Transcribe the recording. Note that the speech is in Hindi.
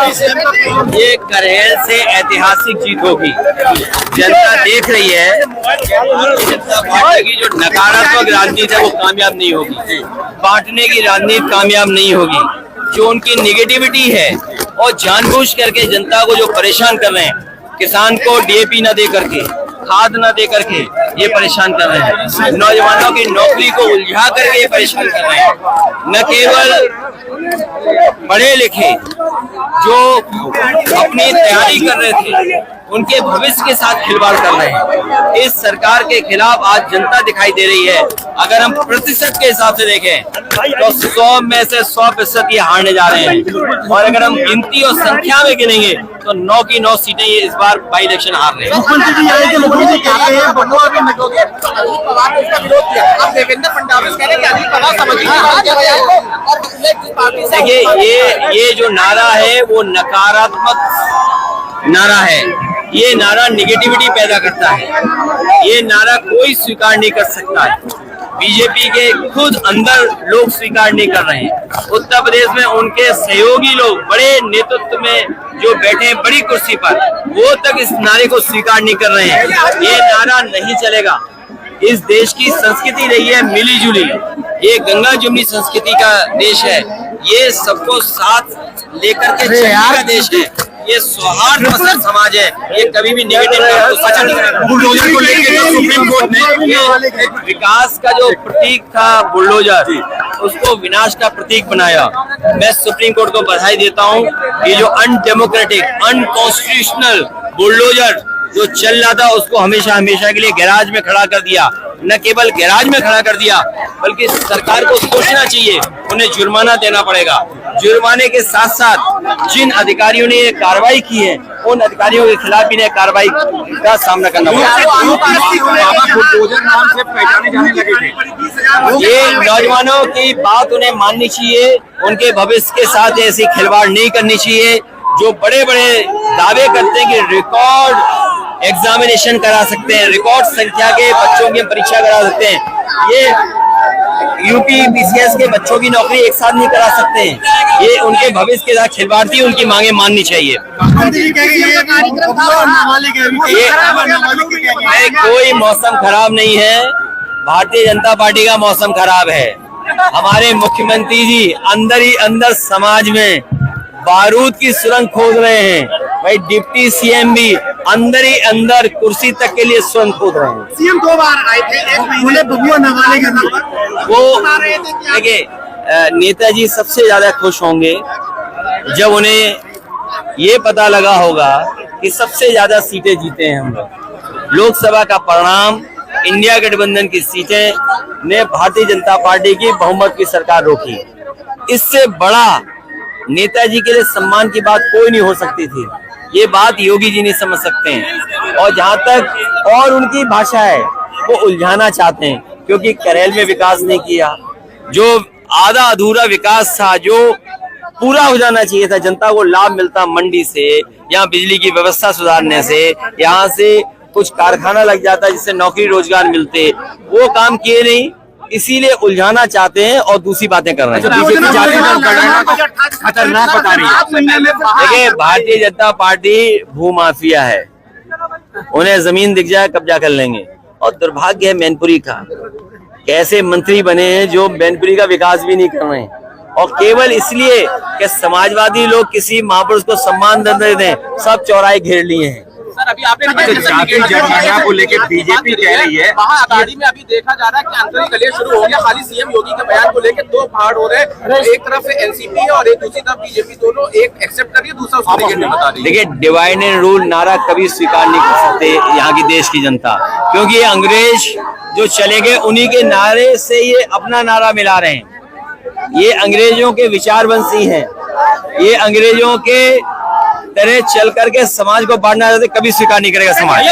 ये करेल से ऐतिहासिक जीत होगी। जनता देख रही है भारतीय जनता पार्टी की जो नकारात्मक राजनीति है वो कामयाब नहीं होगी, बांटने की राजनीति कामयाब नहीं होगी। जो उनकी निगेटिविटी है और जानबूझ करके जनता को जो परेशान कर रहे हैं, किसान को डीएपी न दे करके, खाद न दे करके ये परेशान कर रहे हैं, नौजवानों की नौकरी को उलझा करके ये परेशान कर रहे हैं। न केवल पढ़े लिखे जो अपनी तैयारी कर रहे थे उनके भविष्य के साथ खिलवाड़ कर रहे हैं। इस सरकार के खिलाफ आज जनता दिखाई दे रही है। अगर हम प्रतिशत के हिसाब से देखें तो 100 में से 100% ये हारने जा रहे हैं, और अगर हम गिनती और संख्या में गिनेंगे तो 9 की 9 सीटें ये इस बार बाई इलेक्शन हार रहे हैं। देखिए ये जो नारा है वो नकारात्मक नारा है, ये नारा निगेटिविटी पैदा करता है, ये नारा कोई स्वीकार नहीं कर सकता है। बीजेपी के खुद अंदर लोग स्वीकार नहीं कर रहे हैं। उत्तर प्रदेश में उनके सहयोगी लोग बड़े नेतृत्व में जो बैठे हैं बड़ी कुर्सी पर, वो तक इस नारे को स्वीकार नहीं कर रहे हैं। ये नारा नहीं चलेगा। इस देश की संस्कृति रही है मिली जुली, ये गंगा जमुनी संस्कृति का देश है, ये सबको साथ लेकर के चलने का देश है, ये सौहार्द पसंद समाज है, ये कभी भी नेगेटिव नहीं करेगा। बुलडोजर को लेकर जो सुप्रीम कोर्ट ने विकास का जो प्रतीक था बुलडोजर, उसको विनाश का प्रतीक बनाया। मैं सुप्रीम कोर्ट को बधाई देता हूँ। ये जो अनडेमोक्रेटिक, अनकॉन्स्टिट्यूशनल बुलडोजर जो चल रहा था उसको हमेशा हमेशा के लिए गैराज में खड़ा कर दिया। न केवल गैराज में खड़ा कर दिया बल्कि सरकार को सोचना चाहिए, उन्हें जुर्माना देना पड़ेगा। जुर्माने के साथ साथ जिन अधिकारियों ने ये कार्रवाई की है उन अधिकारियों के खिलाफ भी कार्रवाई का सामना करना पड़ेगा। ये नौजवानों की बात उन्हें माननी चाहिए, उनके भविष्य के साथ ऐसी खिलवाड़ नहीं करनी चाहिए। जो बड़े बड़े दावे करते हैं कि रिकॉर्ड एग्जामिनेशन करा सकते हैं, रिकॉर्ड संख्या के बच्चों की परीक्षा करा सकते हैं, ये यूपी बीसीएस के बच्चों की नौकरी एक साथ नहीं करा सकते हैं। ये उनके भविष्य के साथ खिलवाड़ थी, उनकी मांगे माननी चाहिए। कोई मौसम खराब नहीं है, भारतीय जनता पार्टी का मौसम खराब है। हमारे मुख्यमंत्री जी अंदर ही अंदर समाज में बारूद की सुरंग खोद रहे हैं। भाई डिप्टी सीएम भी अंदर ही अंदर कुर्सी तक के लिए सुरंग खोद रहे हैं। सीएम 2 बार आए थे, एक महीने बबुआ नवाले के वो देखिए नेताजी सबसे ज्यादा खुश होंगे जब उन्हें ये पता लगा होगा कि सबसे ज्यादा सीटें जीते हैं हम लोग। लोकसभा का परिणाम, इंडिया गठबंधन की सीटें ने भारतीय जनता पार्टी की बहुमत की सरकार रोकी। इससे बड़ा नेताजी के लिए सम्मान की बात कोई नहीं हो सकती थी। ये बात योगी जी नहीं समझ सकते हैं, और जहां तक और उनकी भाषा है वो उलझाना चाहते हैं, क्योंकि करेल में विकास नहीं किया। जो आधा अधूरा विकास था जो पूरा हो जाना चाहिए था, जनता को लाभ मिलता मंडी से, यहाँ बिजली की व्यवस्था सुधारने से, यहाँ से कुछ कारखाना लग जाता जिससे नौकरी रोजगार मिलते, वो काम किए नहीं, इसीलिए उलझाना चाहते हैं और दूसरी बातें कर रहे हैं। खतरनाक बता रही है। देखिए भारतीय जनता पार्टी भूमाफिया है, उन्हें जमीन दिख जाए कब्जा कर लेंगे। और दुर्भाग्य है मैनपुरी का, कैसे मंत्री बने हैं जो मैनपुरी का विकास भी नहीं कर रहे हैं, और केवल इसलिए कि समाजवादी लोग किसी महापुरुष को सम्मान दे दें, सब चौराहे घेर लिए हैं। सर अभी आपने जनगणना को लेकर बीजेपी कह रही है, महाआघाड़ी में अभी देखा जा रहा है कि आंतरिक कलह शुरू हो गया। खाली सीएम योगी के बयान को लेकर 2 फाड़ हो रहे हैं, एक तरफ एनसीपी है और एक दूसरी तरफ बीजेपी, दोनों एक एक्सेप्ट कर रही है, दूसरा उसको नेगेटिव बता रही है। देखिए डिवाइड एंड रूल नारा कभी स्वीकार नहीं कर सकते यहाँ की देश की जनता, क्योंकि ये अंग्रेज जो चले गए उन्हीं के नारे से ये अपना नारा मिला रहे हैं। ये अंग्रेजों के विचारवंशी हैं, ये अंग्रेजों के तरह चल करके समाज को बांटना चाहते, कभी स्वीकार नहीं करेगा समाज।